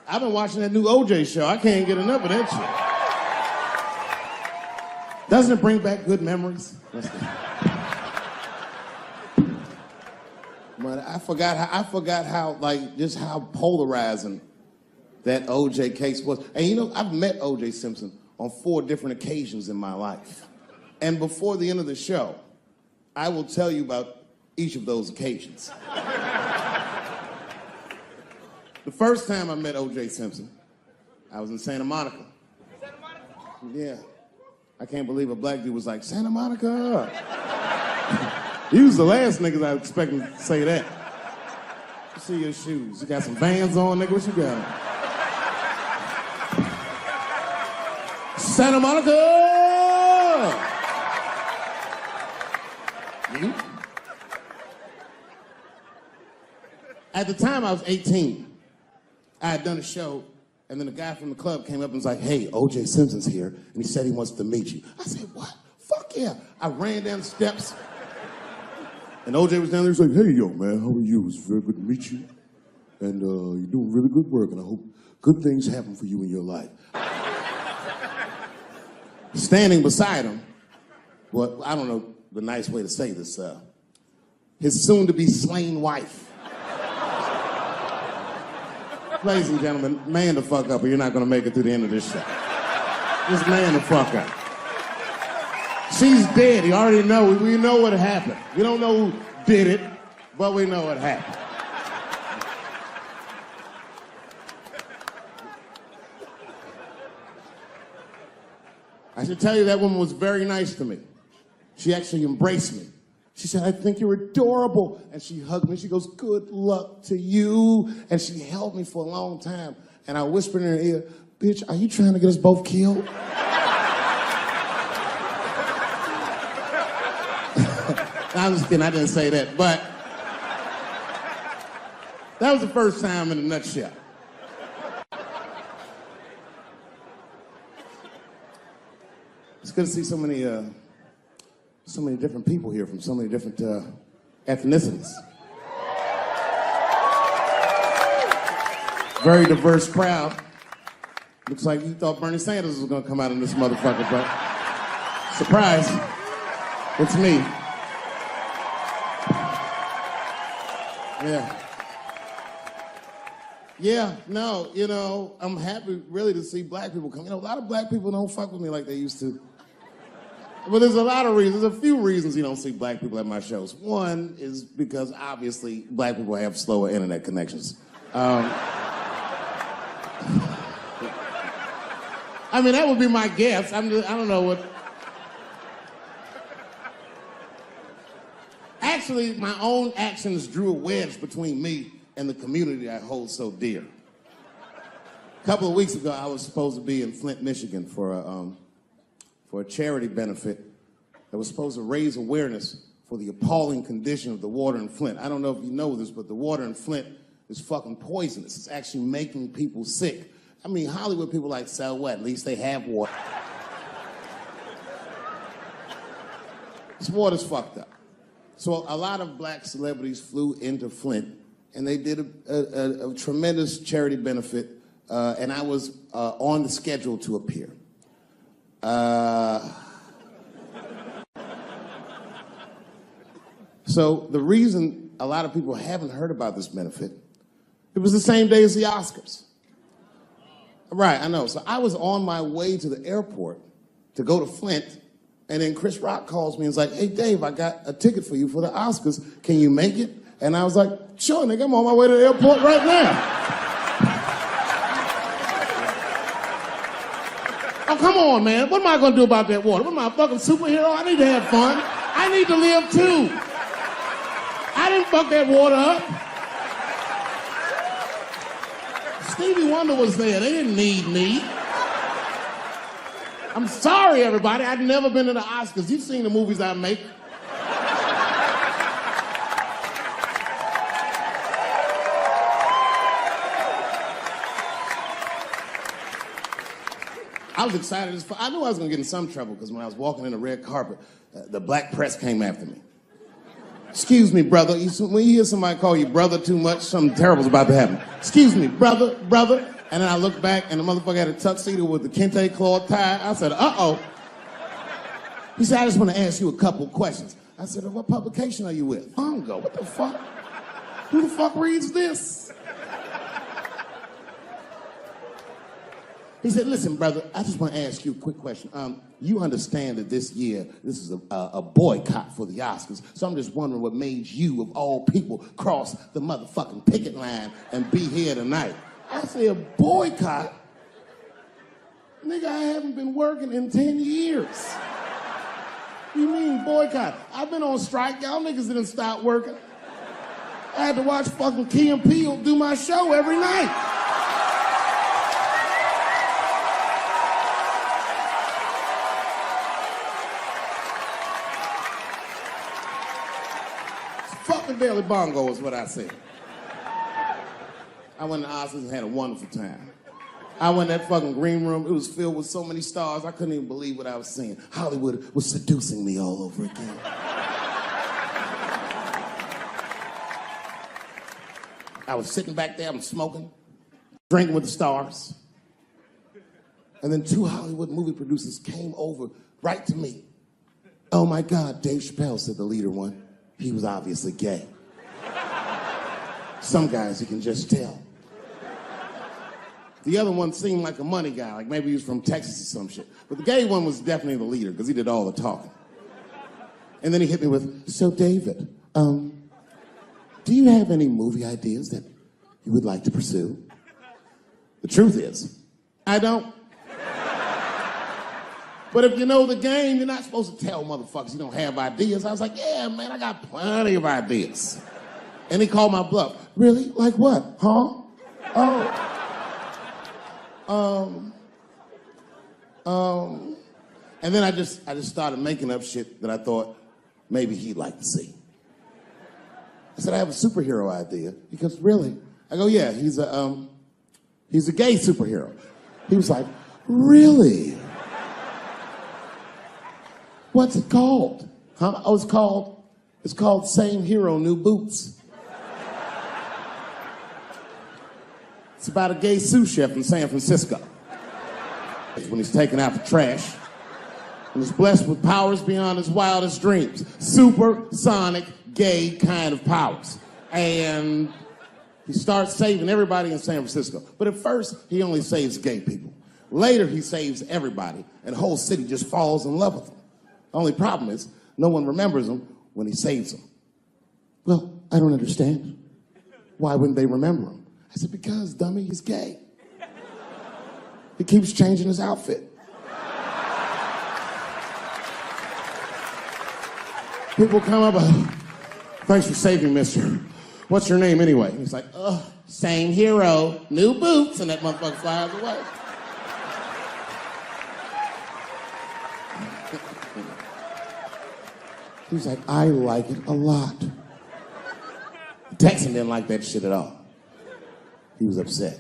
I've been watching that new OJ show. I can't get enough of that shit. Doesn't it bring back good memories? But I forgot how, like, just how polarizing that OJ case was. And you know, I've met OJ Simpson on 4 different occasions in my life. And before the end of the show, I will tell you about each of those occasions. The first time I met OJ Simpson, I was in Santa Monica. Santa Monica? Yeah. I can't believe a black dude was like, Santa Monica. He was the last niggas I was expecting to say that. Let's see your shoes. You got some Vans on, nigga? What you got? Santa Monica! At the time, I was 18. I had done a show, and then a guy from the club came up and was like, hey, O.J. Simpson's here, and he said he wants to meet you. I said, what? Fuck yeah. I ran down the steps, and O.J. was down there. He's like, hey, yo, man, how are you? It's very good to meet you, and you're doing really good work, and I hope good things happen for you in your life. Standing beside him, well, I don't know the nice way to say this, his soon-to-be slain wife. Ladies and gentlemen, man the fuck up or you're not gonna make it through the end of this show. Just man the fuck up. She's dead, you already know, we know what happened. We don't know who did it, but we know what happened. I should tell you that woman was very nice to me. She actually embraced me. She said, I think you're adorable. And she hugged me. She goes, good luck to you. And she held me for a long time. And I whispered in her ear, bitch, are you trying to get us both killed? I'm just kidding, I didn't say that. But that was the first time in a nutshell. It's good to see so many different people here from so many different ethnicities. Very diverse crowd. Looks like you thought Bernie Sanders was gonna come out in this motherfucker, but surprise, it's me. Yeah. Yeah, no, you know, I'm happy really to see black people come. You know, a lot of black people don't fuck with me like they used to. But there's a lot of reasons, there's a few reasons you don't see black people at my shows. One is because obviously black people have slower internet connections. I mean, that would be my guess. I don't know what. Actually, my own actions drew a wedge between me and the community I hold so dear. A couple of weeks ago, I was supposed to be in Flint, Michigan for a charity benefit that was supposed to raise awareness for the appalling condition of the water in Flint. I don't know if you know this, but the water in Flint is fucking poisonous. It's actually making people sick. I mean, Hollywood people like, so what? At least they have water. This water's fucked up. So a lot of black celebrities flew into Flint, and they did a tremendous charity benefit, and I was on the schedule to appear. So the reason a lot of people haven't heard about this benefit, it was the same day as the Oscars. Right, I know. So I was on my way to the airport to go to Flint, and then Chris Rock calls me and is like, hey, Dave, I got a ticket for you for the Oscars. Can you make it? And I was like, sure, nigga, I'm on my way to the airport right now. Oh, come on, man. What am I going to do about that water? What am I, a fucking superhero? I need to have fun. I need to live, too. I didn't fuck that water up. Stevie Wonder was there. They didn't need me. I'm sorry, everybody. I've never been to the Oscars. You've seen the movies I make. I was excited as fuck. I knew I was gonna get in some trouble because when I was walking in the red carpet, the black press came after me. Excuse me, brother. When you hear somebody call you brother too much, something terrible's about to happen. Excuse me, brother. And then I looked back, and the motherfucker had a tuxedo with the kente cloth tie. I said, uh-oh. He said, I just want to ask you a couple questions. I said, what publication are you with? Bongo, what the fuck? Who the fuck reads this? He said, listen, brother, I just want to ask you a quick question. You understand that this year, this is a boycott for the Oscars, so I'm just wondering what made you, of all people, cross the motherfucking picket line and be here tonight. I said, a boycott? Nigga, I haven't been working in 10 years. What do you mean, boycott? I've been on strike. Y'all niggas didn't stop working. I had to watch fucking Key and Peele do my show every night. Fucking Daily Bongo is what I said. I went to Oscars and had a wonderful time. I went in that fucking green room. It was filled with so many stars, I couldn't even believe what I was seeing. Hollywood was seducing me all over again. I was sitting back there, I'm smoking, drinking with the stars. And then 2 Hollywood movie producers came over right to me. Oh my God, Dave Chappelle, said the leader one. He was obviously gay. Some guys you can just tell. The other one seemed like a money guy, like maybe he was from Texas or some shit. But the gay one was definitely the leader, because he did all the talking. And then he hit me with, so David, do you have any movie ideas that you would like to pursue? The truth is, I don't. But if you know the game, you're not supposed to tell motherfuckers you don't have ideas. I was like, yeah, man, I got plenty of ideas. And he called my bluff. Really? Like what? Huh? And then I just started making up shit that I thought maybe he'd like to see. I said, I have a superhero idea. He goes, really? I go, yeah, he's a gay superhero. He was like, really? What's it called? Huh? Oh, it's called Same Hero, New Boots. It's about a gay sous chef in San Francisco. When he's taking out the trash, and is blessed with powers beyond his wildest dreams. Supersonic, gay kind of powers. And he starts saving everybody in San Francisco. But at first, he only saves gay people. Later, he saves everybody, and the whole city just falls in love with him. The only problem is, no one remembers him when he saves them. Well, I don't understand. Why wouldn't they remember him? I said, because, dummy, he's gay. He keeps changing his outfit. People come up, thanks for saving, mister. What's your name anyway? He's like, same hero, new boots, and that motherfucker flies away. He's like, I like it a lot. The Texan didn't like that shit at all. He was upset.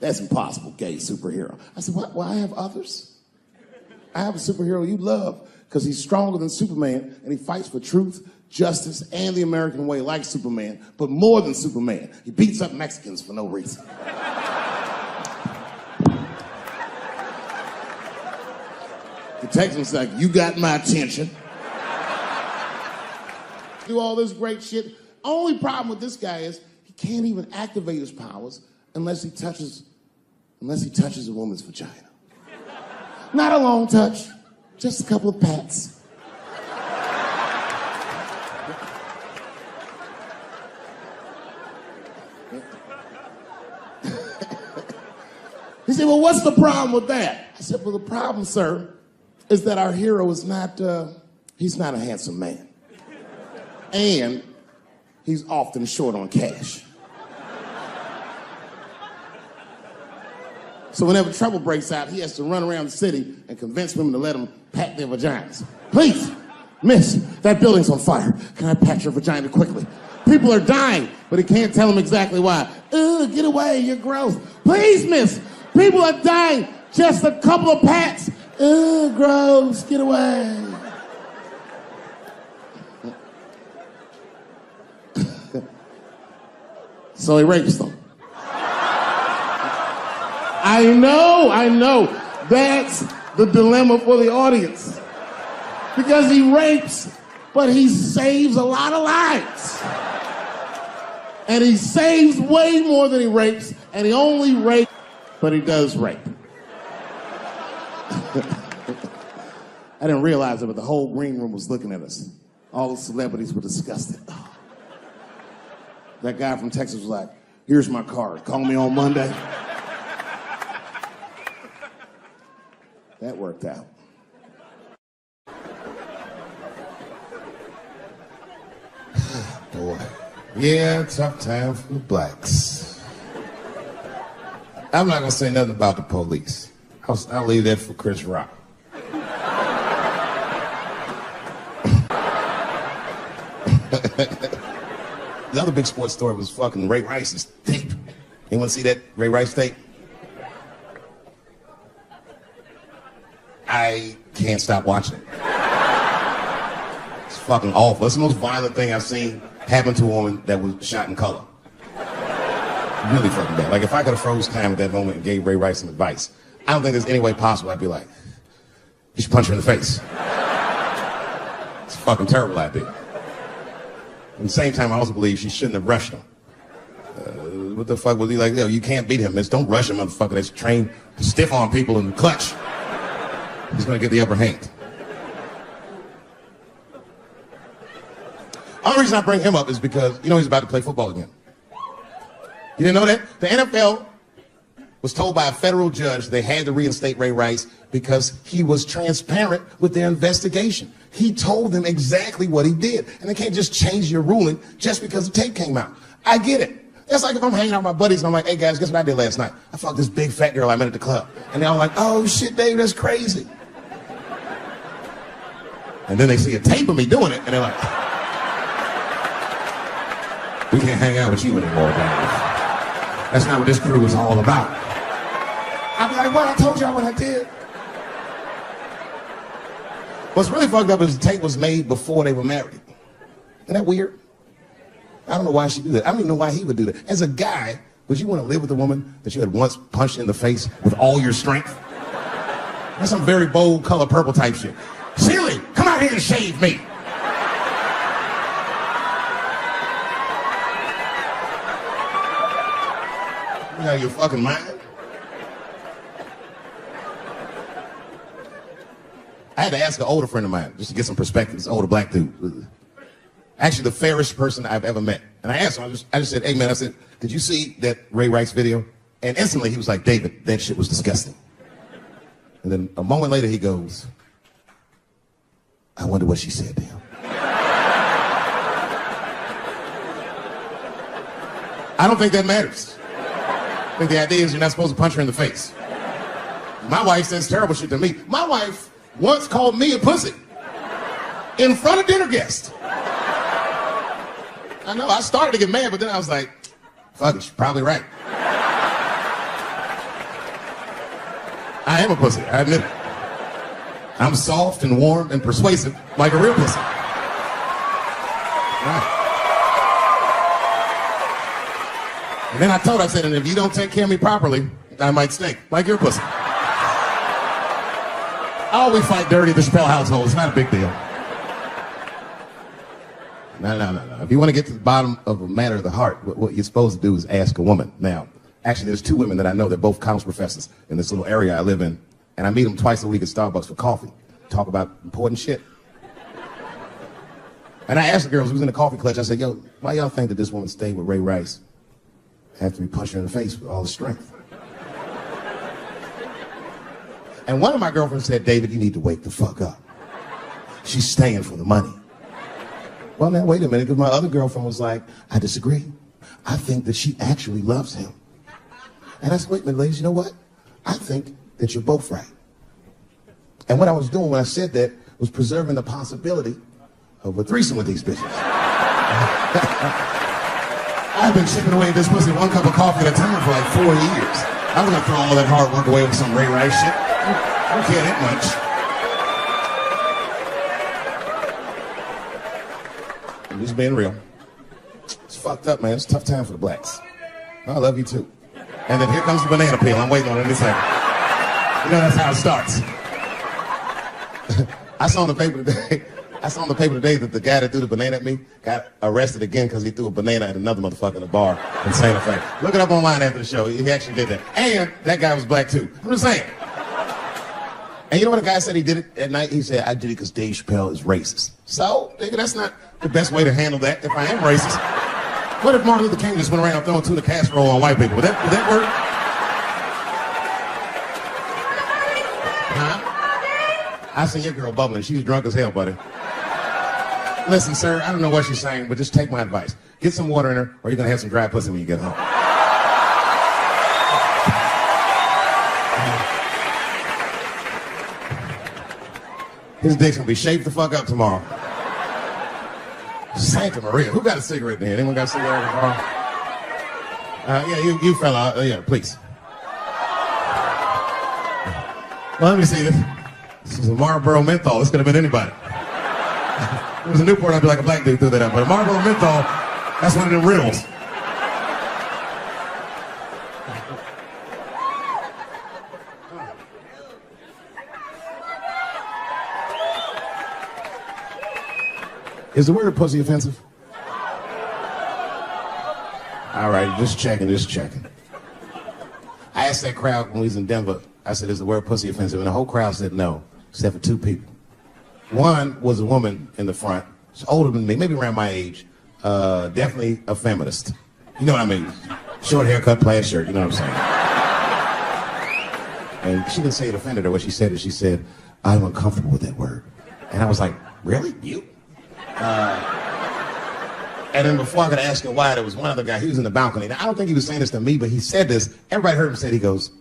That's impossible, gay superhero. I said, what? Well, I have others. I have a superhero you love because he's stronger than Superman and he fights for truth, justice, and the American way like Superman, but more than Superman. He beats up Mexicans for no reason. The Texan's like, you got my attention. Do all this great shit. Only problem with this guy is he can't even activate his powers unless he touches a woman's vagina. Not a long touch, just a couple of pats. He said, well, what's the problem with that? I said, well, the problem, sir, is that our hero is not, he's not a handsome man. And he's often short on cash. So whenever trouble breaks out, he has to run around the city and convince women to let him pat their vaginas. Please, miss, that building's on fire. Can I pat your vagina quickly? People are dying, but he can't tell them exactly why. Ugh, get away, you're gross. Please, miss, people are dying. Just a couple of pats. Ugh, gross, get away. So he rapes them. I know. That's the dilemma for the audience. Because he rapes, but he saves a lot of lives. And he saves way more than he rapes, and he only rapes, but he does rape. I didn't realize it, but the whole green room was looking at us. All the celebrities were disgusted. That guy from Texas was like, here's my card, call me on Monday. That worked out. Boy. Yeah, tough time for the blacks. I'm not gonna say nothing about the police. I'll leave that for Chris Rock. The other big sports story was fucking Ray Rice's tape. Anyone see that Ray Rice tape? I can't stop watching it. It's fucking awful. It's the most violent thing I've seen happen to a woman that was shot in color. Really fucking bad. Like, if I could have froze time at that moment and gave Ray Rice some advice, I don't think there's any way possible I'd be like, you should punch her in the face. It's a fucking terrible idea. At the same time, I also believe she shouldn't have rushed him. What the fuck was he like? Yo, you can't beat him. Don't rush him, motherfucker. That's trained to stiff on people in the clutch. He's gonna get the upper hand. Only reason I bring him up is because, you know, he's about to play football again. You didn't know that? The NFL was told by a federal judge they had to reinstate Ray Rice because he was transparent with their investigation. He told them exactly what he did. And they can't just change your ruling just because the tape came out. I get it. That's like if I'm hanging out with my buddies and I'm like, hey guys, guess what I did last night? I fucked this big fat girl I met at the club. And they're all like, oh shit, Dave, that's crazy. And then they see a tape of me doing it and they're like, we can't hang out with you anymore, guys. That's not what this crew is all about. I'll be like, well, I told y'all what I did. What's really fucked up is the tape was made before they were married. Isn't that weird? I don't know why she did that. I don't even know why he would do that. As a guy, would you want to live with a woman that you had once punched in the face with all your strength? That's some very bold color purple type shit. Silly, come out here and shave me. You out of your fucking mind? I had to ask an older friend of mine just to get some perspective. This older black dude. Actually, the fairest person I've ever met. And I asked him, I just said, hey man, I said, did you see that Ray Rice video? And instantly he was like, David, that shit was disgusting. And then a moment later he goes, I wonder what she said to him. I don't think that matters. I think the idea is you're not supposed to punch her in the face. My wife says terrible shit to me. My wife once called me a pussy in front of dinner guests. I know, I started to get mad, but then I was like, fuck it, she's probably right. I am a pussy, I admit it. I'm soft and warm and persuasive like a real pussy. Right. And then I told her, I said, and if you don't take care of me properly, I might stink like your pussy. Oh, we fight dirty at the Chappelle household. It's not a big deal. No. If you want to get to the bottom of a matter of the heart, what you're supposed to do is ask a woman. Now, actually, there's two women that I know. They're both college professors in this little area I live in. And I meet them twice a week at Starbucks for coffee. Talk about important shit. And I asked the girls who was in the coffee clutch, I said, yo, why y'all think that this woman stayed with Ray Rice after we punched her in the face with all the strength? And one of my girlfriends said, David, you need to wake the fuck up. She's staying for the money. Well, now, wait a minute, because my other girlfriend was like, I disagree. I think that she actually loves him. And I said, wait a minute, ladies, you know what? I think that you're both right. And what I was doing when I said that was preserving the possibility of a threesome with these bitches. I've been chipping away at this pussy one cup of coffee at a time for like 4 years. I was gonna throw all that hard work away with some Ray Rice shit. I don't care that much. I'm just being real. It's fucked up, man. It's a tough time for the blacks. I love you too. And then here comes the banana peel. I'm waiting on it any second. You know, that's how it starts. I saw on the paper today that the guy that threw the banana at me got arrested again because he threw a banana at another motherfucker in a bar in Santa Fe. Look it up online after the show. He actually did that. And that guy was black too. I'm just saying. And you know what the guy said he did it at night? He said, I did it because Dave Chappelle is racist. So, nigga, that's not the best way to handle that if I am racist. What if Martin Luther King just went around throwing tuna casserole on white people? Would that work? Huh? I seen your girl bubbling. She's drunk as hell, buddy. Listen, sir, I don't know what she's saying, but just take my advice. Get some water in her, or you're going to have some dry pussy when you get home. His dick's going to be shaped the fuck up tomorrow. Santa Maria. Who got a cigarette in here? Anyone got a cigarette in the bar? Yeah, you fella. Yeah, please. Well, let me see this. This is a Marlboro menthol. This could have been anybody. If it was a Newport, I'd be like a black dude threw that up. But a Marlboro menthol, that's one of them riddles. Is the word pussy offensive? All right, just checking. I asked that crowd when we was in Denver, I said, is the word pussy offensive? And the whole crowd said no, except for two people. One was a woman in the front. She's older than me, maybe around my age. Definitely a feminist. You know what I mean? Short haircut, plaid shirt, you know what I'm saying? And she didn't say it offended her. What she said is, she said, I'm uncomfortable with that word. And I was like, really? You? And then before I could ask her why, there was one other guy, he was in the balcony. Now, I don't think he was saying this to me, but he said this. Everybody heard him say it. He goes,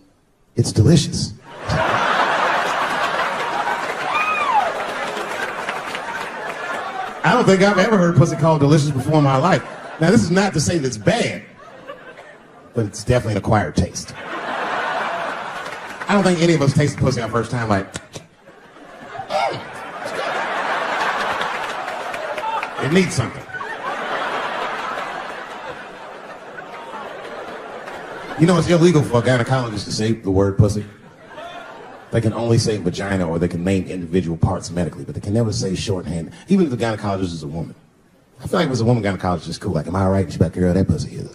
it's delicious. I don't think I've ever heard pussy called delicious before in my life. Now, this is not to say that it's bad, but it's definitely an acquired taste. I don't think any of us tasted pussy our first time like, it needs something. You know, it's illegal for a gynecologist to say the word pussy. They can only say vagina, or they can name individual parts medically, but they can never say shorthand, even if the gynecologist is a woman. I feel like if it's a woman gynecologist, it's cool. Like, am I all right? She's like, girl, that pussy is.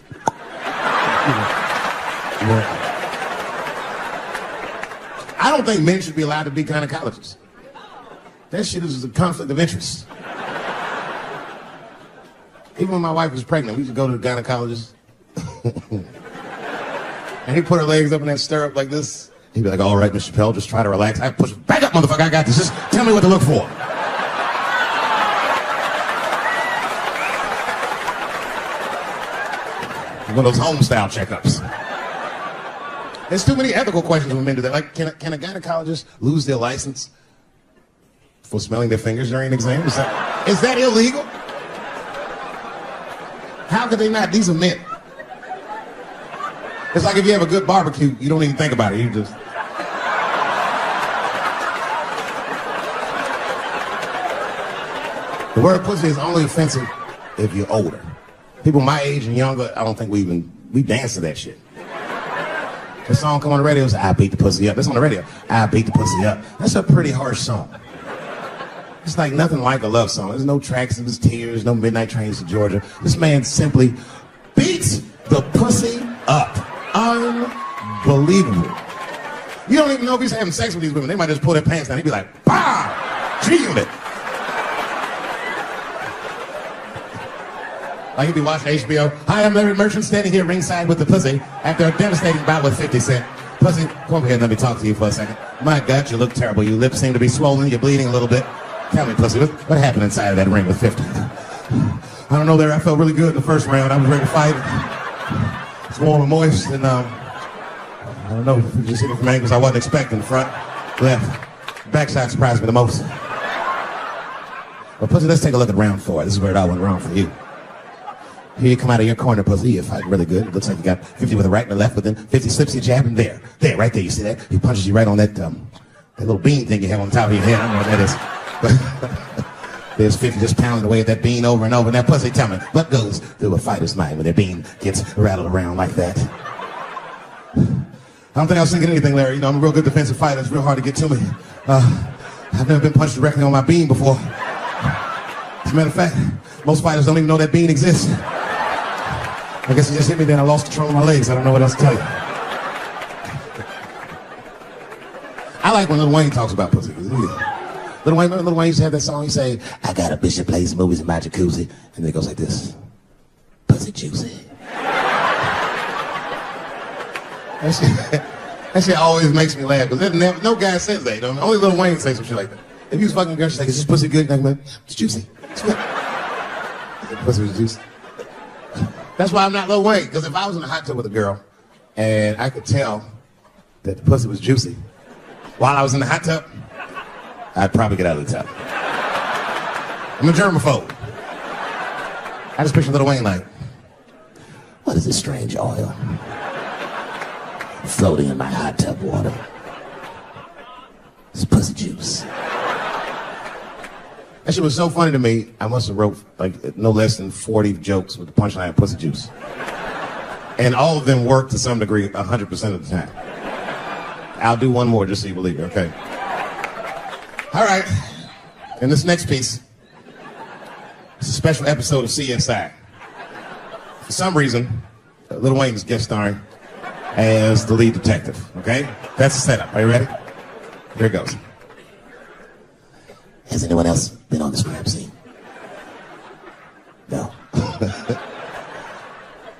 I don't think men should be allowed to be gynecologists. That shit is a conflict of interest. Even when my wife was pregnant, we used to go to the gynecologist. And he'd put her legs up in that stirrup like this. He'd be like, all right, Mr. Chappelle, just try to relax. I push her, back up, motherfucker, I got this. Just tell me what to look for. One of those home-style checkups. There's too many ethical questions when men do that. Like, can a gynecologist lose their license for smelling their fingers during an exam? Is that illegal? How could they not? These are men. It's like if you have a good barbecue, you don't even think about it. You just... The word pussy is only offensive if you're older. People my age and younger, I don't think we dance to that shit. The song come on the radio, it's I beat the pussy up. That's on the radio. I beat the pussy up. That's a pretty harsh song. It's like nothing like a love song. There's no tracks of his tears, no midnight trains to Georgia. This man simply beats the pussy up. Unbelievable. You don't even know if he's having sex with these women. They might just pull their pants down. He'd be like, bah! G-Unit. Like he'd be watching HBO. Hi, I'm Larry Merchant standing here ringside with the pussy after a devastating bout with 50 Cent. Pussy, come over here and let me talk to you for a second. My God, you look terrible. Your lips seem to be swollen. You're bleeding a little bit. Tell me, pussy, what happened inside of that ring with 50? I don't know, Larry. I felt really good in the first round. I was ready to fight. It's warm and moist, and I don't know. You just hit it from angles I wasn't expecting. Front, left, backside surprised me the most. But pussy, let's take a look at round 4. This is where it all went wrong for you. Here you come out of your corner, pussy. You're fighting really good. It looks like you got 50 with the right and the left, but then 50 slips your jab, and there, right there. You see that? He punches you right on that little bean thing you have on top of your head. I don't know what that is. There's 50 just pounding away at that bean over and over. Now, pussy, tell me, what goes through a fighter's mind when their bean gets rattled around like that? don't think I was thinking anything, Larry. You know, I'm a real good defensive fighter. It's real hard to get to me. I've never been punched directly on my bean before. As a matter of fact, most fighters don't even know that bean exists. I guess he just hit me, then I lost control of my legs. I don't know what else to tell you. I like when Lil Wayne talks about pussy. Lil Wayne used to have that song. He say, "I got a bitch that plays movies in my jacuzzi," and then it goes like this: "Pussy juicy." That shit always makes me laugh because no guy says that. You know? Only Lil Wayne says some shit like that. If you was fucking a girl, she's like, "Is this pussy good?" Like, "It's juicy. It's good." Pussy was juicy. That's why I'm not Lil Wayne, because if I was in a hot tub with a girl and I could tell that the pussy was juicy while I was in the hot tub, I'd probably get out of the tub. I'm a germaphobe. I just picture Lil Wayne like, "What is this strange oil floating in my hot tub water? It's pussy juice." That shit was so funny to me, I must have wrote like no less than 40 jokes with the punchline pussy juice. And all of them worked to some degree 100% of the time. I'll do one more just so you believe it, okay? All right, and this next piece, it's a special episode of CSI. For some reason, Lil Wayne is guest starring as the lead detective, okay? That's the setup. Are you ready? Here it goes. Has anyone else been on this crime scene? No.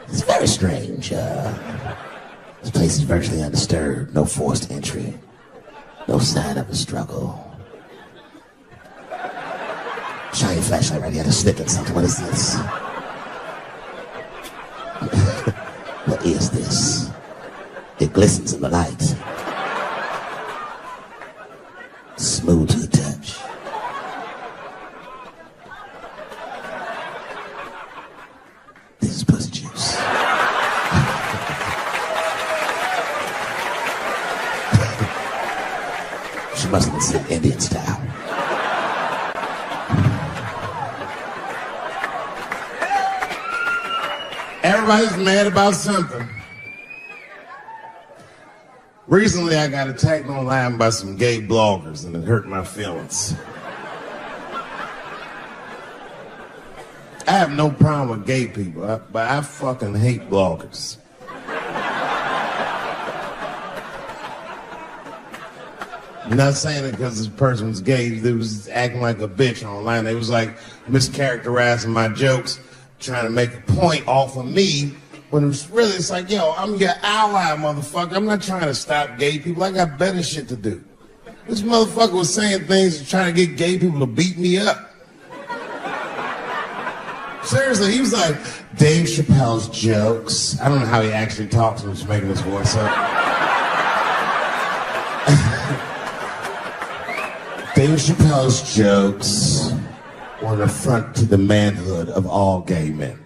It's very strange. This place is virtually undisturbed. No forced entry. No sign of a struggle. Shine your flashlight right here. I sniff at something. What is this? What is this? It glistens in the light. Smooth to the touch. This is pussy juice. She must have been sitting Indian style. Everybody's mad about something. Recently, I got attacked online by some gay bloggers, and it hurt my feelings. I have no problem with gay people, but I fucking hate bloggers. I'm not saying it because this person was gay. They was acting like a bitch online. They was like mischaracterizing my jokes, trying to make a point off of me. When it's really, it's like, yo, I'm your ally, motherfucker. I'm not trying to stop gay people. I got better shit to do. This motherfucker was saying things trying to get gay people to beat me up. Seriously, he was like, Dave Chappelle's jokes. I don't know how he actually talks when he's making his voice up. Dave Chappelle's jokes were an affront to the manhood of all gay men.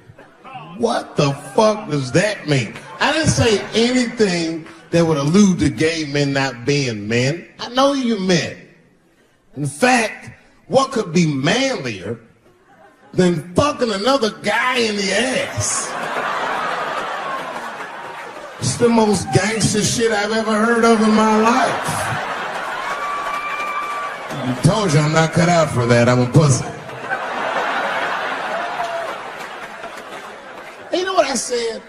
What the fuck does that mean? I didn't say anything that would allude to gay men not being men. I know you men. In fact, what could be manlier than fucking another guy in the ass? It's the most gangster shit I've ever heard of in my life. I told you I'm not cut out for that. I'm a pussy. And you know what I said?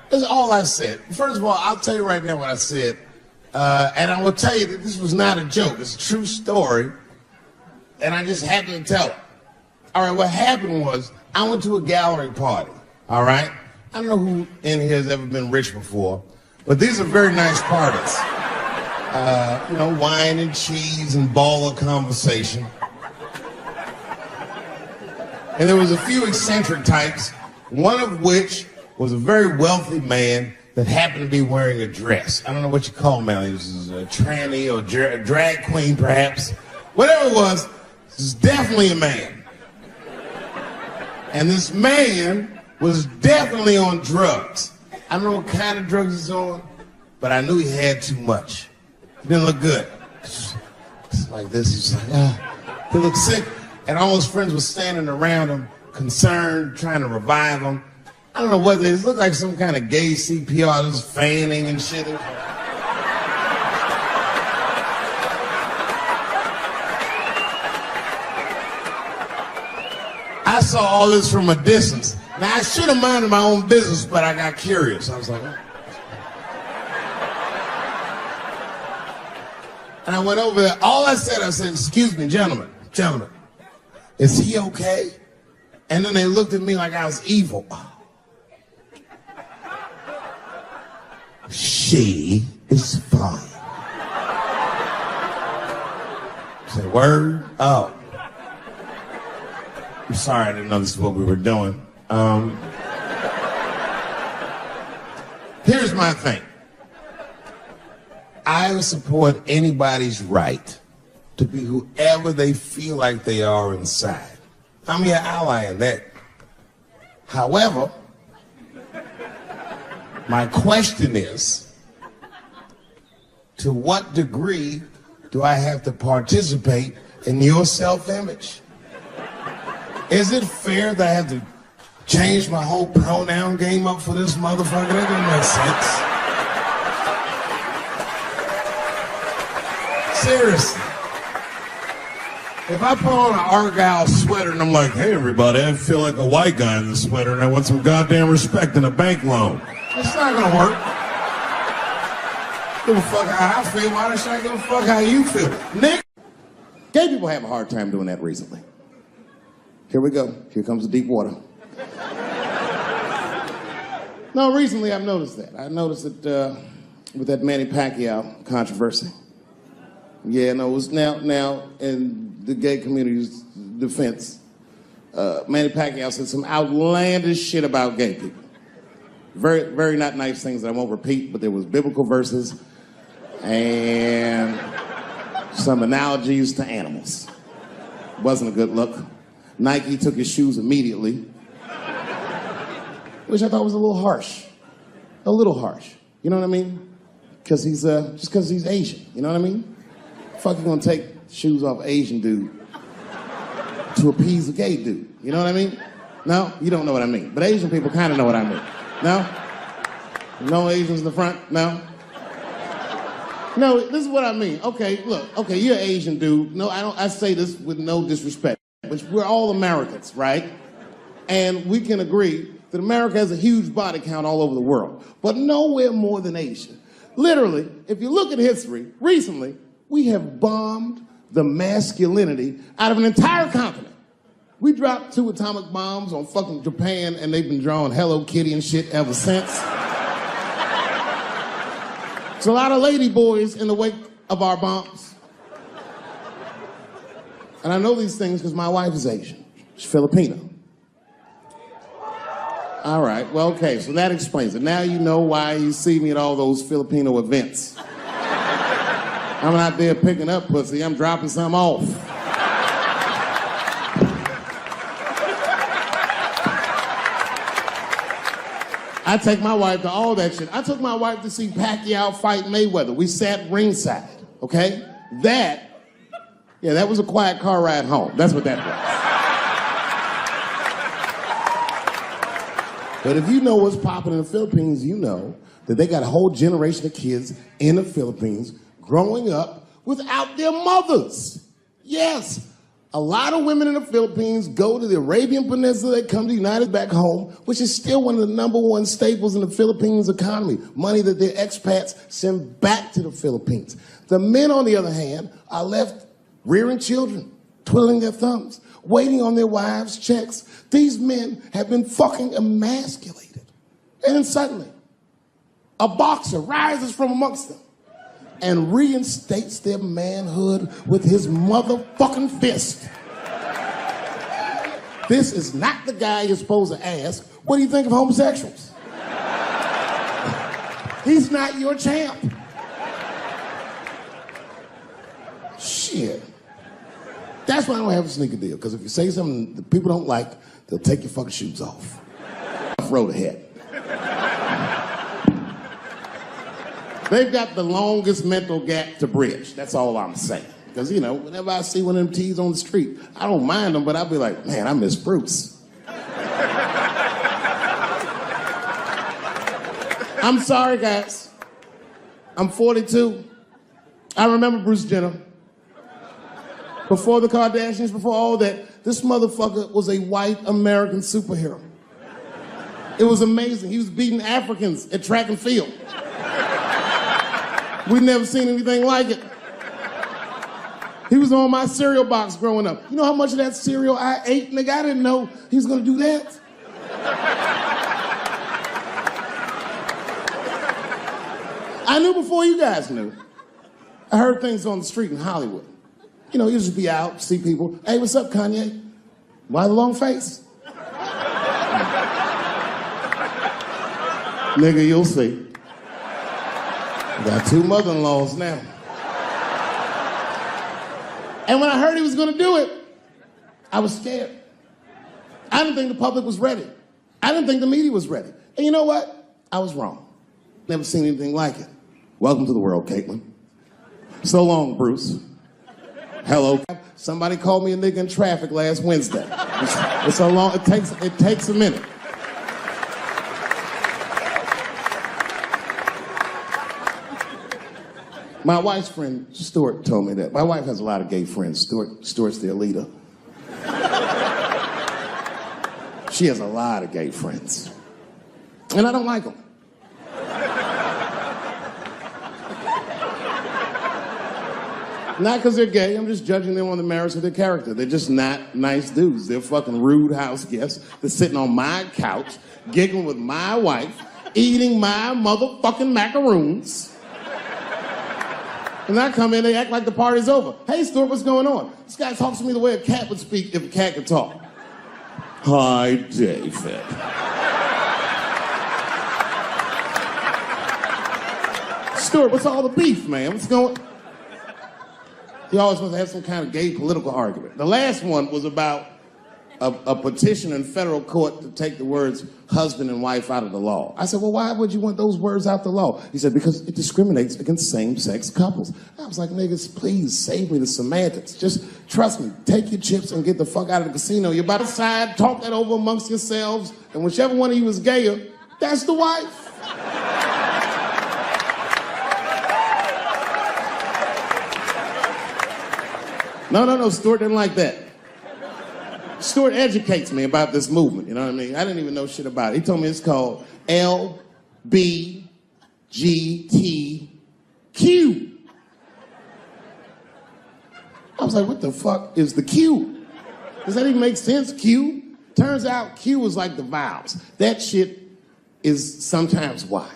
That's all I said. First of all, I'll tell you right now what I said. And I will tell you that this was not a joke. It's a true story. And I just happened to tell it. All right, what happened was I went to a gallery party. All right? I don't know who in here has ever been rich before, but these are very nice parties. You know, wine and cheese and ball of conversation. And there was a few eccentric types, one of which was a very wealthy man that happened to be wearing a dress. I don't know what you call him, man. He was a tranny or a drag queen, perhaps. Whatever it was, this is definitely a man. And this man was definitely on drugs. I don't know what kind of drugs he's on, but I knew he had too much. He didn't look good. It's like this, he's like, he looked sick. And all his friends were standing around him, concerned, trying to revive him. I don't know what it is. It looked like some kind of gay CPR, just fanning and shit. I saw all this from a distance. Now, I should have minded my own business, but I got curious. I was like, oh. And I went over there. All I said, excuse me, gentlemen, is he okay? And then they looked at me like I was evil. She is fine. I said, word? Oh. I'm sorry, I didn't know this is what we were doing. Here's my thing. I support anybody's right to be whoever they feel like they are inside. I'm your ally in that. However, my question is, to what degree do I have to participate in your self-image? Is it fair that I have to change my whole pronoun game up for this motherfucker? That doesn't make sense. Seriously. If I put on an Argyle sweater and I'm like, hey everybody, I feel like a white guy in the sweater and I want some goddamn respect and a bank loan. It's not gonna work. Give a fuck how I feel, why should I give a fuck how you feel? Nick? Gay people have a hard time doing that recently. Here we go. Here comes the deep water. No, recently I've noticed that. I noticed it with that Manny Pacquiao controversy. Yeah, no, it was now in the gay community's defense, Manny Pacquiao said some outlandish shit about gay people. Very, very not nice things that I won't repeat, but there was biblical verses and some analogies to animals. Wasn't a good look. Nike took his shoes immediately, which I thought was a little harsh. A little harsh. You know what I mean? Because he's, just because he's Asian. You know what I mean? Fuck, you gonna take shoes off Asian dude to appease a gay dude? You know what I mean? No? You don't know what I mean. But Asian people kind of know what I mean. No? No Asians in the front? No? No, this is what I mean. Okay, look. Okay, you're an Asian dude. No, I say this with no disrespect. But we're all Americans, right? And we can agree that America has a huge body count all over the world, but nowhere more than Asia. Literally, if you look at history, recently, we have bombed the masculinity out of an entire continent. We dropped 2 atomic bombs on fucking Japan, and they've been drawing Hello Kitty and shit ever since. There's a lot of lady boys in the wake of our bombs. And I know these things because my wife is Asian. She's Filipino. All right, well, okay, so that explains it. Now you know why you see me at all those Filipino events. I'm not there picking up pussy, I'm dropping some off. I take my wife to all that shit. I took my wife to see Pacquiao fight Mayweather. We sat ringside, okay? That was a quiet car ride home. That's what that was. But if you know what's popping in the Philippines, you know that they got a whole generation of kids in the Philippines growing up without their mothers. Yes, a lot of women in the Philippines go to the Arabian Peninsula, they come to the United back home, which is still one of the #1 staples in the Philippines economy, money that their expats send back to the Philippines. The men, on the other hand, are left rearing children, twiddling their thumbs, waiting on their wives' checks. These men have been fucking emasculated. And then suddenly, a boxer rises from amongst them and reinstates their manhood with his motherfucking fist. This is not the guy you're supposed to ask, what do you think of homosexuals? He's not your champ. Shit. That's why I don't have a sneaker deal, because if you say something that people don't like, they'll take your fucking shoes off. Road ahead. They've got the longest mental gap to bridge. That's all I'm saying. Because, you know, whenever I see one of them T's on the street, I don't mind them, but I'll be like, man, I miss Bruce. I'm sorry, guys. I'm 42. I remember Bruce Jenner. Before the Kardashians, before all that, This motherfucker was a white American superhero. It was amazing. He was beating Africans at track and field. We'd never seen anything like it. He was on my cereal box growing up. You know how much of that cereal I ate? Nigga, I didn't know he was gonna do that. I knew before you guys knew. I heard things on the street in Hollywood. You know, you just be out, see people. Hey, what's up, Kanye? Why the long face? Nigga, you'll see. I got 2 mother-in-laws now. And when I heard he was gonna do it, I was scared. I didn't think the public was ready. I didn't think the media was ready. And you know what? I was wrong. Never seen anything like it. Welcome to the world, Caitlin. So long, Bruce. Hello. Somebody called me a nigga in traffic last Wednesday. It's so long, it takes a minute. My wife's friend, Stuart, told me that. My wife has a lot of gay friends. Stuart's their leader. She has a lot of gay friends. And I don't like them. Not because they're gay, I'm just judging them on the merits of their character. They're just not nice dudes. They're fucking rude house guests. They're sitting on my couch, giggling with my wife, eating my motherfucking macaroons. And I come in, they act like the party's over. Hey, Stuart, what's going on? This guy talks to me the way a cat would speak if a cat could talk. Hi, David. Stuart, what's all the beef, man? What's going on? He always wants to have some kind of gay political argument. The last one was about a petition in federal court to take the words husband and wife out of the law. I said, well, why would you want those words out the law? He said, because it discriminates against same-sex couples. I was like, niggas, please save me the semantics. Just trust me, take your chips and get the fuck out of the casino. You're by the side, talk that over amongst yourselves, and whichever one of you is gayer, that's the wife. No, Stuart didn't like that. Stuart educates me about this movement, you know what I mean? I didn't even know shit about it. He told me it's called LBGTQ. I was like, what the fuck is the Q? Does that even make sense, Q? Turns out Q is like the vowels. That shit is sometimes Y.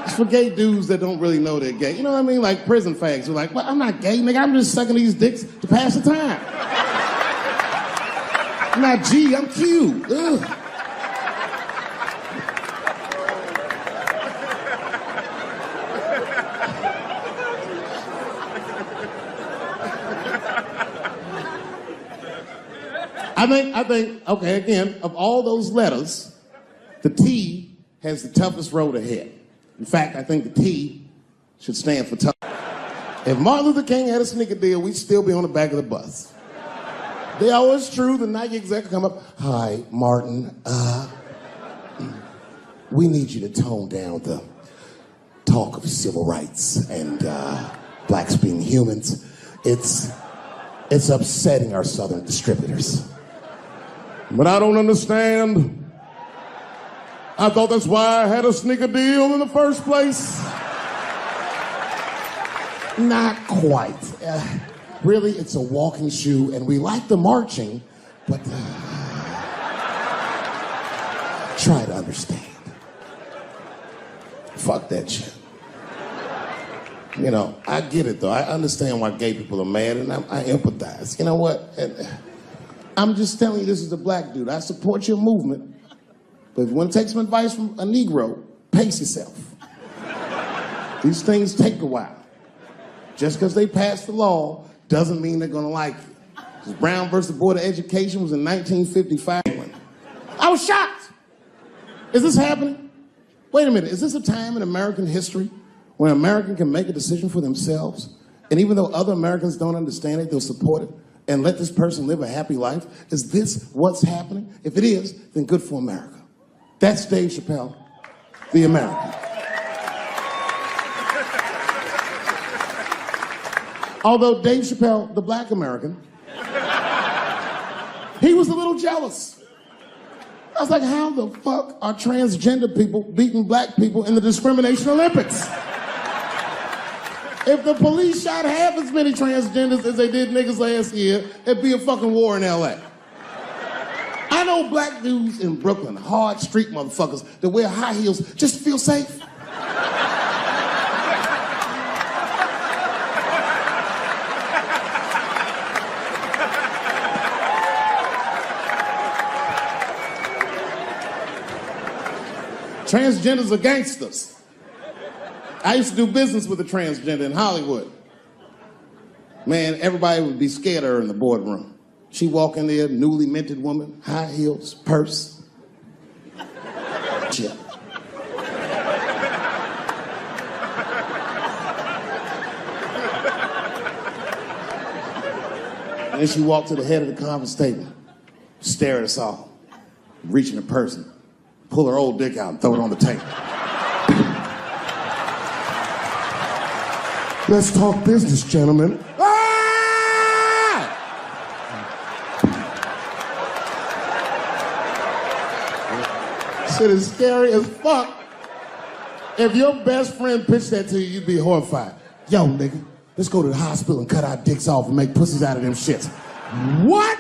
It's for gay dudes that don't really know they're gay. You know what I mean? Like prison fags who are like, well, I'm not gay, nigga. I'm just sucking these dicks to pass the time. I'm not G, I'm Q. Ugh. I think, okay, again, of all those letters, the T has the toughest road ahead. In fact, I think the T should stand for tough. If Martin Luther King had a sneaker deal, we'd still be on the back of the bus. They always true, the Nike exec come up, hi, Martin, we need you to tone down the talk of civil rights and blacks being humans. It's upsetting our southern distributors. But I don't understand. I thought that's why I had a sneaker deal in the first place. Not quite. Really, it's a walking shoe, and we like the marching, but try to understand. Fuck that shit. You know, I get it, though. I understand why gay people are mad, and I empathize. You know what? I'm just telling you, this is a black dude. I support your movement. But if you want to take some advice from a Negro, pace yourself. These things take a while. Just because they passed the law doesn't mean they're going to like you. Brown versus Board of Education was in 1955. I was shocked. Is this happening? Wait a minute. Is this a time in American history where an American can make a decision for themselves? And even though other Americans don't understand it, they'll support it and let this person live a happy life? Is this what's happening? If it is, then good for America. That's Dave Chappelle, the American. Although Dave Chappelle, the black American, He was a little jealous. I was like, how the fuck are transgender people beating black people in the discrimination Olympics? If the police shot half as many transgenders as they did niggas last year, it'd be a fucking war in LA. I know black dudes in Brooklyn, hard street motherfuckers that wear high heels just to feel safe. Transgenders are gangsters. I used to do business with a transgender in Hollywood. Man, everybody would be scared of her in the boardroom. She walk in there, newly minted woman, high heels, purse. Chip. And then she walked to the head of the conference table, stare at us all, reach in the purse, and pull her old dick out and throw it on the table. Let's talk business, gentlemen. Ah! Shit is scary as fuck. If your best friend pitched that to you, you'd be horrified. Yo, nigga, let's go to the hospital and cut our dicks off and make pussies out of them shits. What?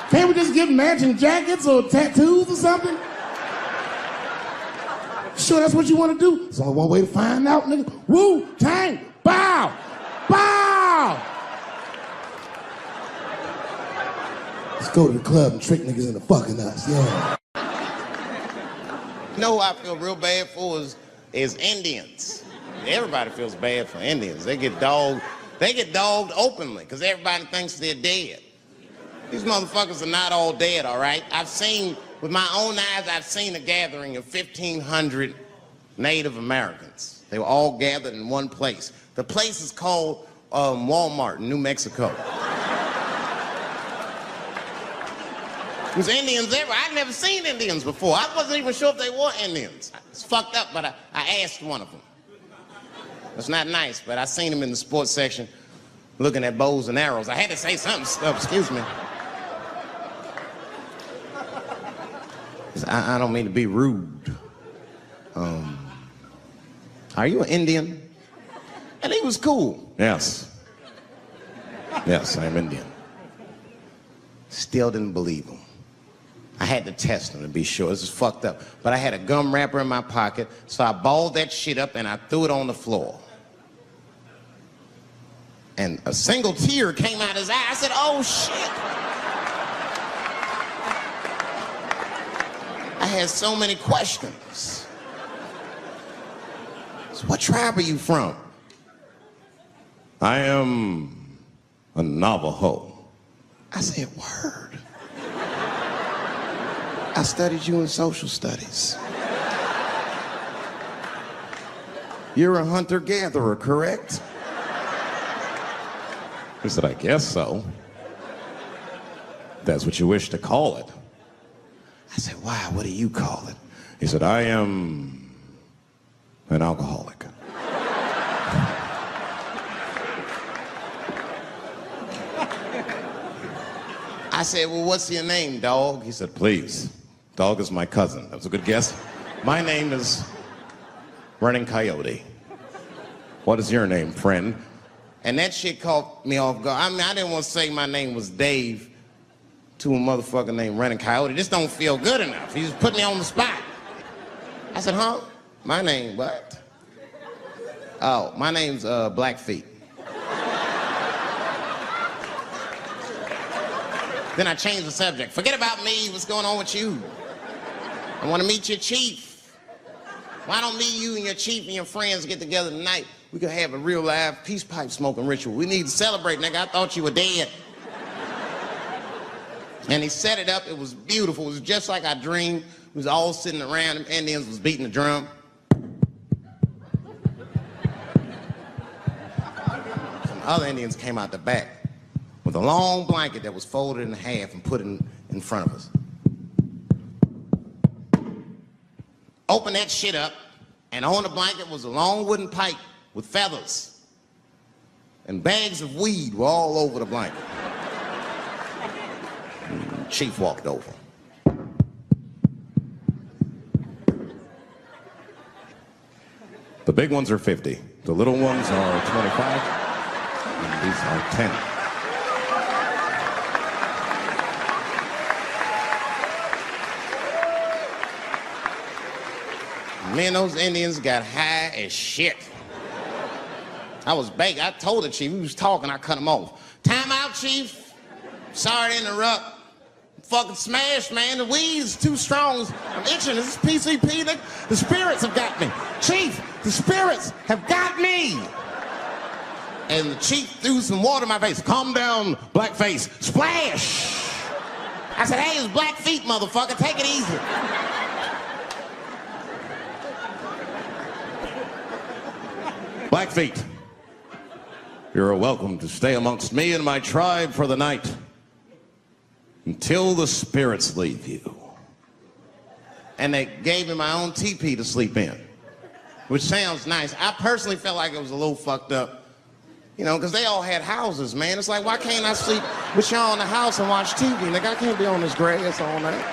Can't we just give matching jackets or tattoos or something? Sure that's what you want to do? There's only one way to find out, nigga. Wu-Tang, bow, bow. Let's go to the club and trick niggas into fucking us, yeah. You know who I feel real bad for is Indians. Everybody feels bad for Indians. They get dogged openly because everybody thinks they're dead. These motherfuckers are not all dead, all right? With my own eyes, I've seen a gathering of 1,500 Native Americans. They were all gathered in one place. The place is called Walmart in New Mexico. There's Indians everywhere. I'd never seen Indians before. I wasn't even sure if they were Indians. It's fucked up, but I asked one of them. It's not nice, but I seen him in the sports section looking at bows and arrows. I had to say something. Excuse me. I don't mean to be rude. Are you an Indian? And he was cool. Yes. Yes, I'm Indian. Still didn't believe him. I had to test him to be sure. This is fucked up. But I had a gum wrapper in my pocket, so I balled that shit up and I threw it on the floor. And a single tear came out his eye. I said, oh shit. I had so many questions. So what tribe are you from? I am a Navajo. I said, word. I studied you in social studies. You're a hunter-gatherer, correct? He said, I guess so. That's what you wish to call it. I said, why? What do you call it? He said, I am an alcoholic. I said, well, what's your name, dog? He said, please. Dog is my cousin. That was a good guess. My name is Running Coyote. What is your name, friend? And that shit caught me off guard. I mean, I didn't want to say my name was Dave to a motherfucker named Running Coyote. This don't feel good enough. He just put me on the spot. I said, huh? My name, what? Oh, my name's Blackfeet. Then I changed the subject. Forget about me, what's going on with you? I want to meet your chief. Why don't me, you, and your chief and your friends get together tonight? We could have a real live peace pipe smoking ritual. We need to celebrate, nigga. I thought you were dead. And he set it up. It was beautiful. It was just like I dreamed. We was all sitting around. Them Indians was beating the drum. Some other Indians came out the back with a long blanket that was folded in half and put in front of us. Open that shit up, and on the blanket was a long wooden pipe with feathers. And bags of weed were all over the blanket. Chief walked over. The big ones are 50. The little ones are 25. And these are 10. Me and those Indians got high as shit. I was baked. I told the chief, he was talking, I cut him off. Time out, chief. Sorry to interrupt. Fucking smashed, man. The weed's too strong. I'm itching. This is PCP. The spirits have got me. Chief, the spirits have got me. And the chief threw some water in my face. Calm down, blackface. Splash. I said, hey, it's black feet, motherfucker. Take it easy. Blackfeet, you're welcome to stay amongst me and my tribe for the night until the spirits leave you. And they gave me my own teepee to sleep in, which sounds nice. I personally felt like it was a little fucked up, you know, because they all had houses, man. It's like, why can't I sleep with y'all in the house and watch TV? Nigga, I can't be on this grass all night.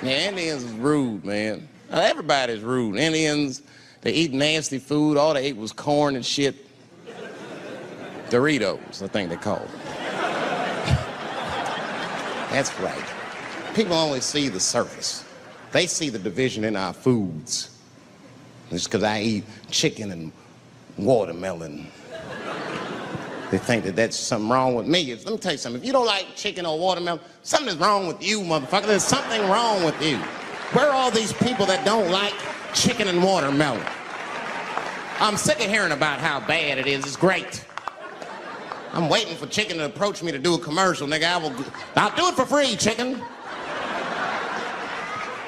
Yeah, Indians is rude, man. Everybody's rude. Indians, they eat nasty food. All they ate was corn and shit. Doritos, I think they call them. That's right. People only see the surface. They see the division in our foods. Just because I eat chicken and watermelon. They think that that's something wrong with me. Let me tell you something. If you don't like chicken or watermelon, something is wrong with you, motherfucker. There's something wrong with you. Where are all these people that don't like chicken and watermelon? I'm sick of hearing about how bad it is. It's great. I'm waiting for chicken to approach me to do a commercial, nigga. I'll do it for free, chicken.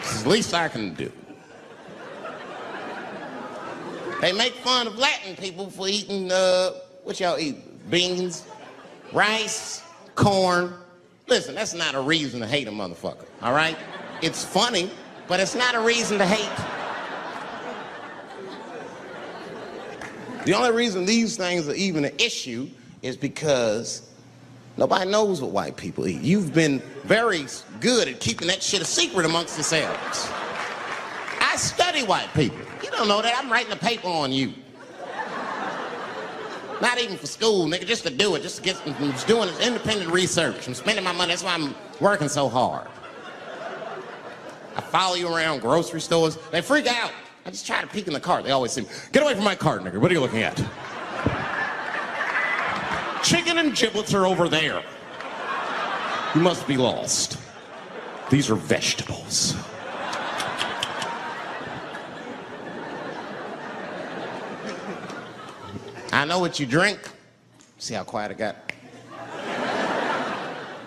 It's the least I can do. They make fun of Latin people for eating, what y'all eat? Beans, rice, corn. Listen, that's not a reason to hate a motherfucker, all right? It's funny, but it's not a reason to hate. The only reason these things are even an issue is because nobody knows what white people eat. You've been very good at keeping that shit a secret amongst yourselves. I study white people. You don't know that. I'm writing a paper on you. Not even for school, nigga, just to do it, just to get, I'm just doing independent research. I'm spending my money, that's why I'm working so hard. I follow you around grocery stores. They freak out. I just try to peek in the cart. They always say, get away from my cart, nigga. What are you looking at? Chicken and giblets are over there. You must be lost. These are vegetables. I know what you drink. See how quiet it got?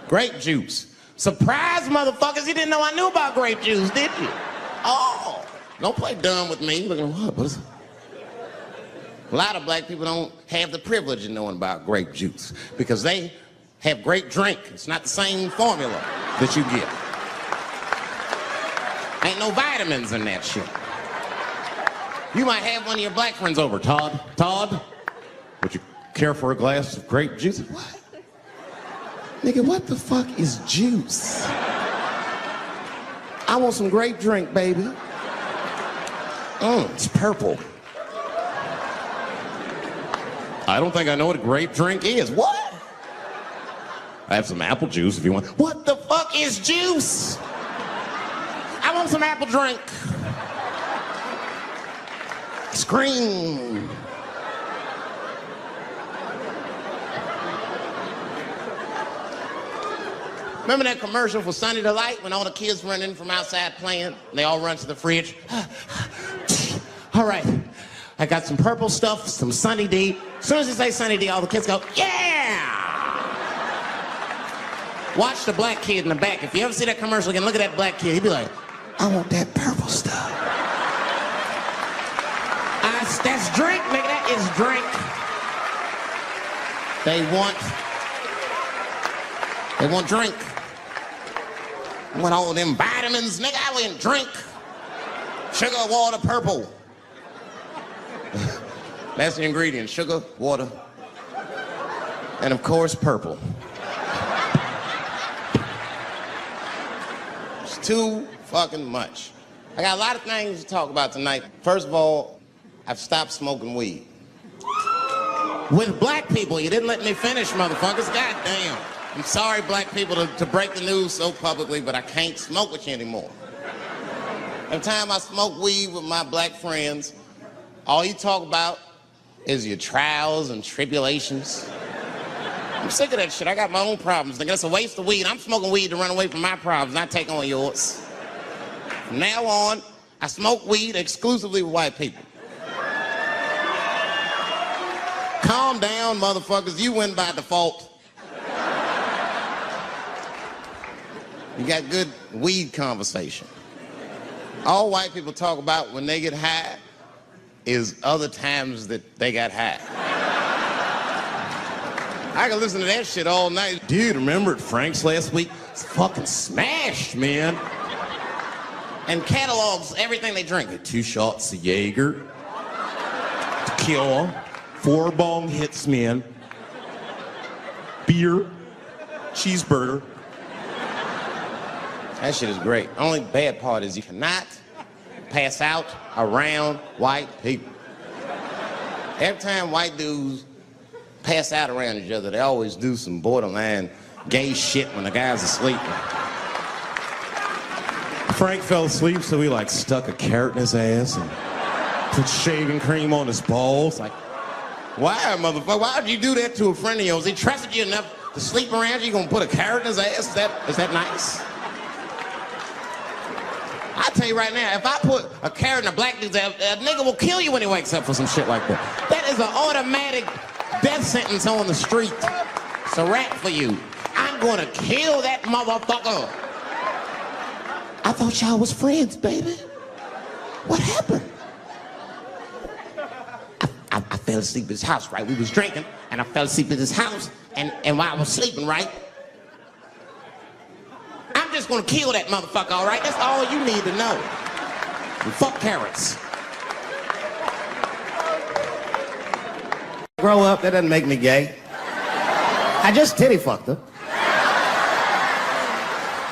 Grape juice. Surprise, motherfuckers, you didn't know I knew about grape juice, did you? Oh, don't play dumb with me. Look at what is it? A lot of black people don't have the privilege of knowing about grape juice because they have grape drink. It's not the same formula that you get. Ain't no vitamins in that shit. You might have one of your black friends over, Todd. Todd, would you care for a glass of grape juice? What? Nigga, what the fuck is juice? I want some grape drink, baby. It's purple. I don't think I know what a grape drink is. What? I have some apple juice if you want. What the fuck is juice? I want some apple drink. Scream. Remember that commercial for Sunny Delight when all the kids run in from outside playing? They all run to the fridge. All right, I got some purple stuff, some Sunny D. As soon as you say Sunny D, all the kids go, yeah! Watch the black kid in the back. If you ever see that commercial again, look at that black kid. He'd be like, I want that purple stuff. That's drink, nigga. That is drink. They want drink. I want all them vitamins, nigga. I want drink. Sugar, water, purple. That's the ingredient. Sugar, water, And of course, purple. It's too fucking much. I got a lot of things to talk about tonight. First of all, I've stopped smoking weed. With black people, you didn't let me finish, motherfuckers. God damn. I'm sorry, black people, to break the news so publicly, but I can't smoke with you anymore. Every time I smoke weed with my black friends, all you talk about is your trials and tribulations. I'm sick of that shit. I got my own problems. Nigga, that's a waste of weed. I'm smoking weed to run away from my problems, not take on yours. From now on, I smoke weed exclusively with white people. Calm down, motherfuckers. You win by default. You got good weed conversation. All white people talk about when they get high is other times that they got high. I can listen to that shit all night. Dude, remember at Frank's last week? It's fucking smashed, man. And catalogs everything they drink. 2 shots of Jaeger, tequila, 4 bong hits, man, beer, cheeseburger. That shit is great. Only bad part is you cannot pass out around white people. Every time white dudes pass out around each other, they always do some borderline gay shit when the guy's asleep. Frank fell asleep, so we like stuck a carrot in his ass and put shaving cream on his balls. Like, why, motherfucker? Why would you do that to a friend of yours? He trusted you enough to sleep around you. You gonna put a carrot in his ass? Is that nice? I tell you right now, if I put a carrot in a black dude's ass, a nigga will kill you when he wakes up for some shit like that. That is an automatic death sentence on the street. It's a rap for you. I'm gonna kill that motherfucker. I thought y'all was friends, baby. What happened? I fell asleep at his house, right? We was drinking, and I fell asleep at his house, and while I was sleeping, right? I'm just gonna kill that motherfucker, all right? That's all you need to know. And fuck carrots. Grow up, that doesn't make me gay. I just titty fucked her.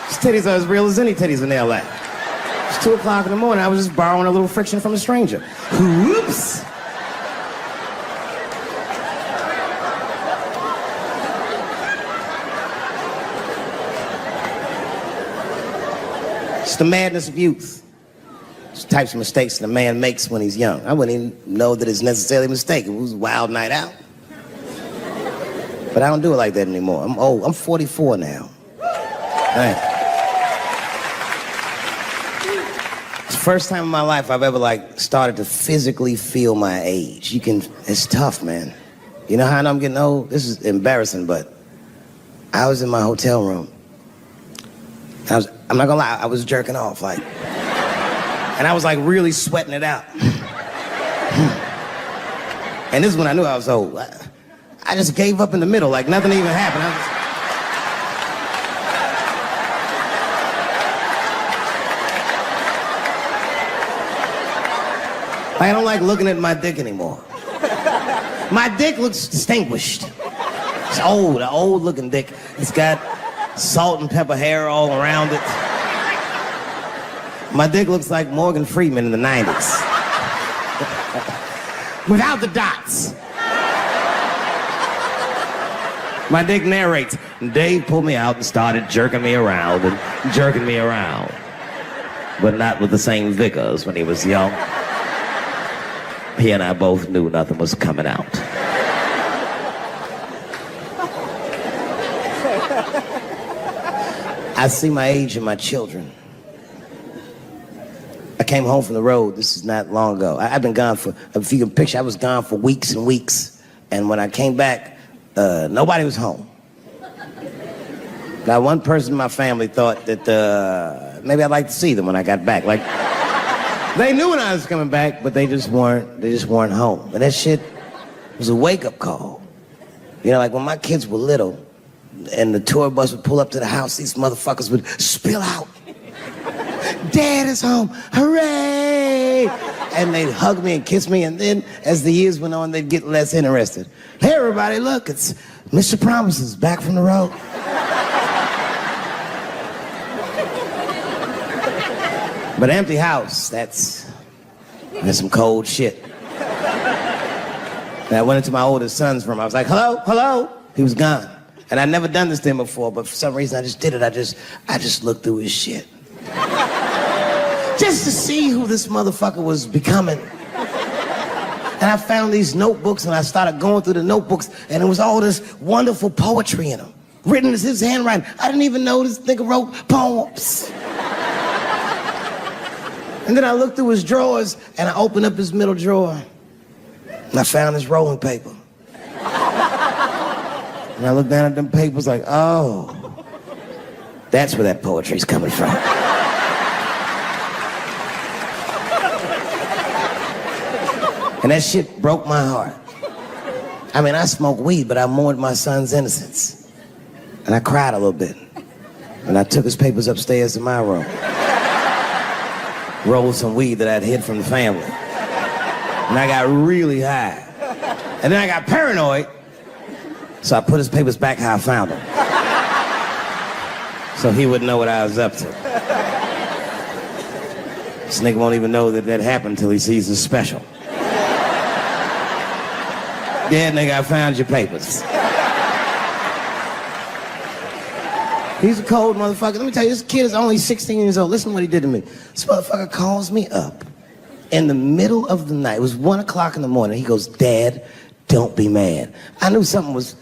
His titties are as real as any titties in LA. It's 2 o'clock in the morning, I was just borrowing a little friction from a stranger. Whoops! It's the madness of youth. It's the types of mistakes that a man makes when he's young. I wouldn't even know that it's necessarily a mistake. It was a wild night out. But I don't do it like that anymore. I'm old. I'm 44 now. Thanks. It's the first time in my life I've ever started to physically feel my age. It's tough, man. You know how I know I'm getting old? This is embarrassing, but I was in my hotel room. I'm not gonna lie, I was jerking off, and I was really sweating it out. And this is when I knew I was old. I just gave up in the middle, nothing even happened. I don't like looking at my dick anymore. My dick looks distinguished. It's old, an old looking dick. It's got salt and pepper hair all around it. My dick looks like Morgan Freeman in the 90s. Without the dots. My dick narrates. Dave pulled me out and started jerking me around and jerking me around. But not with the same vigor as when he was young. He and I both knew nothing was coming out. I see my age in my children. I came home from the road. This is not long ago. I've been gone for, if you can picture, I was gone for weeks and weeks. And when I came back, nobody was home. Now, one person in my family thought that maybe I'd like to see them when I got back. They knew when I was coming back, but they just weren't home. And that shit was a wake-up call. You know, when my kids were little, and the tour bus would pull up to the house, these motherfuckers would spill out. Dad is home, hooray! And they'd hug me and kiss me, and then as the years went on, they'd get less interested. Hey everybody, look, it's Mr. Promises, back from the road. But empty house, that's some cold shit. And I went into my oldest son's room. I was like, hello, hello. He was gone. And I'd never done this to him before, but for some reason I just did it. I just looked through his shit. Just to see who this motherfucker was becoming. And I found these notebooks and I started going through the notebooks and there was all this wonderful poetry in them. Written as his handwriting. I didn't even know this nigga wrote poems. And then I looked through his drawers and I opened up his middle drawer and I found his rolling paper. And I looked down at them papers like, oh, that's where that poetry's coming from. And that shit broke my heart. I mean, I smoke weed, but I mourned my son's innocence. And I cried a little bit. And I took his papers upstairs to my room. Rolled some weed that I'd hid from the family. And I got really high. And then I got paranoid. So I put his papers back how I found them. So he wouldn't know what I was up to. This nigga won't even know that that happened until he sees the special. Yeah, nigga, I found your papers. He's a cold motherfucker. Let me tell you, this kid is only 16 years old. Listen to what he did to me. This motherfucker calls me up in the middle of the night. It was 1 o'clock in the morning. He goes, Dad, don't be mad. I knew something was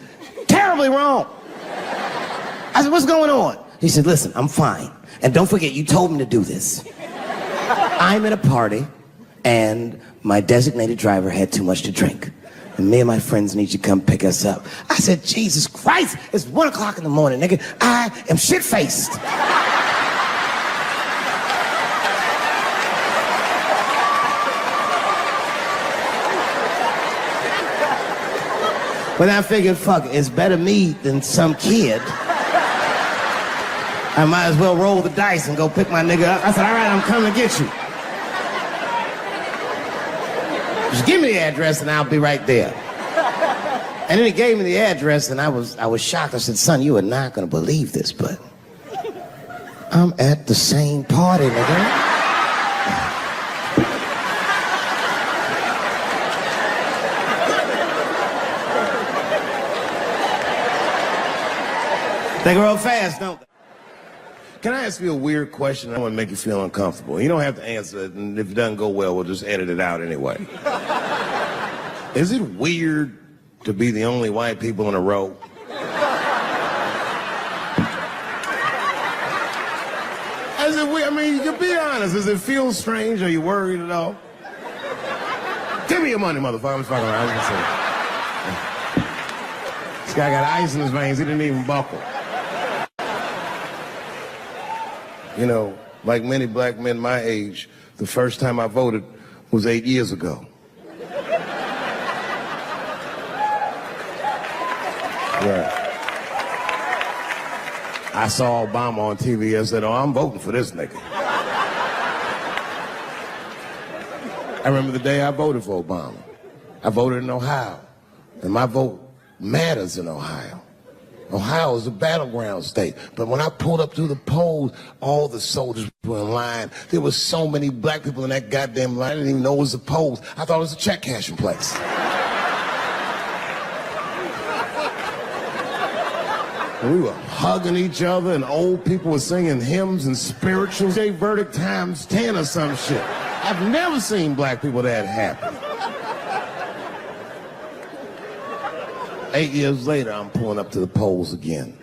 terribly wrong. I said, what's going on? He said, listen, I'm fine. And don't forget, you told me to do this. I'm at a party, and my designated driver had too much to drink. And me and my friends need you to come pick us up. I said, Jesus Christ, it's 1 o'clock in the morning, nigga. I am shit-faced. But I figured, fuck, it's better me than some kid. I might as well roll the dice and go pick my nigga up. I said, all right, I'm coming to get you. Just give me the address and I'll be right there. And then he gave me the address and I was shocked. I said, son, you are not gonna believe this, but I'm at the same party, nigga. They grow fast, don't they? Can I ask you a weird question? I want to make you feel uncomfortable. You don't have to answer it, and if it doesn't go well, we'll just edit it out anyway. Is it weird to be the only white people in a row? Is it weird? I mean, you can be honest. Does it feel strange? Are you worried at all? Give me your money, motherfucker. I'm just fucking around. I was gonna say. This guy got ice in his veins. He didn't even buckle. You know, like many black men my age, the first time I voted was 8 years ago. Right. I saw Obama on TV and said, oh, I'm voting for this nigga. I remember the day I voted for Obama. I voted in Ohio, and my vote matters in Ohio. Ohio is a battleground state. But when I pulled up to the polls, all the soldiers were in line. There were so many black people in that goddamn line. I didn't even know it was a polls. I thought it was a check cashing place. And we were hugging each other, and old people were singing hymns and spirituals. J Verdict times 10 or some shit. I've never seen black people that happy. 8 years later, I'm pulling up to the polls again.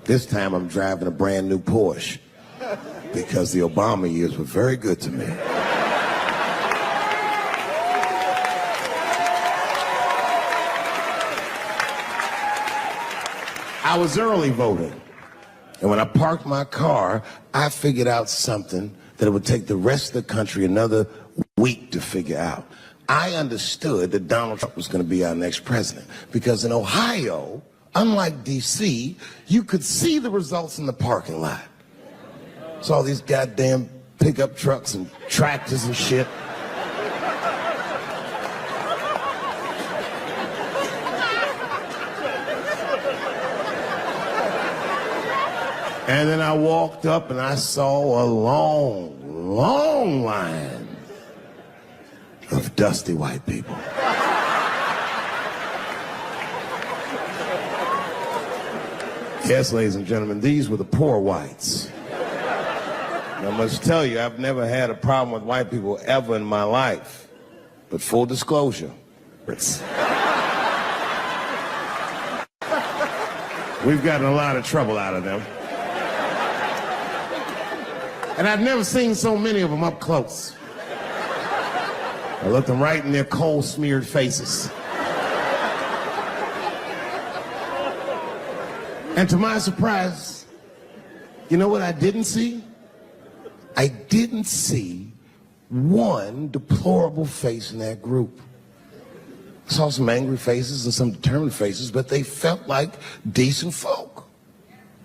This time I'm driving a brand new Porsche because the Obama years were very good to me. I was early voting, and when I parked my car, I figured out something that it would take the rest of the country another week to figure out. I understood that Donald Trump was going to be our next president because in Ohio, unlike D.C., you could see the results in the parking lot. Saw these goddamn pickup trucks and tractors and shit. And then I walked up and I saw a long, long line of dusty white people. Yes, ladies and gentlemen, these were the poor whites. And I must tell you, I've never had a problem with white people ever in my life. But full disclosure, we've gotten a lot of trouble out of them. And I've never seen so many of them up close. I looked them right in their coal-smeared faces. And to my surprise, you know what I didn't see? I didn't see one deplorable face in that group. I saw some angry faces and some determined faces, but they felt like decent folk.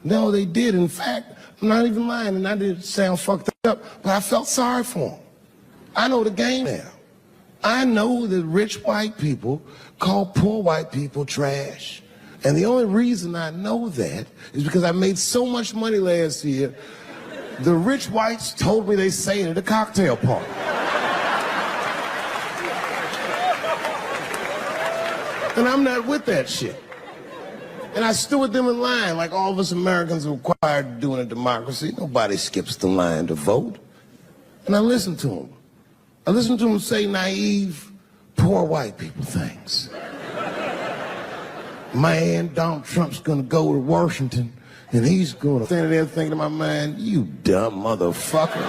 No, they did. In fact, I'm not even lying, and I didn't sound fucked up, but I felt sorry for them. I know the game now. I know that rich white people call poor white people trash. And the only reason I know that is because I made so much money last year, the rich whites told me they say it at a cocktail party. And I'm not with that shit. And I stood with them in line like all of us Americans are required to do in a democracy. Nobody skips the line to vote. And I listened to them. I listened to them say naive, poor white people things. Man, Donald Trump's gonna go to Washington and he's gonna stand there thinking to my mind, you dumb motherfucker.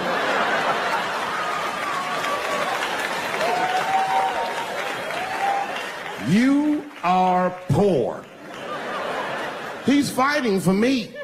You are poor. He's fighting for me.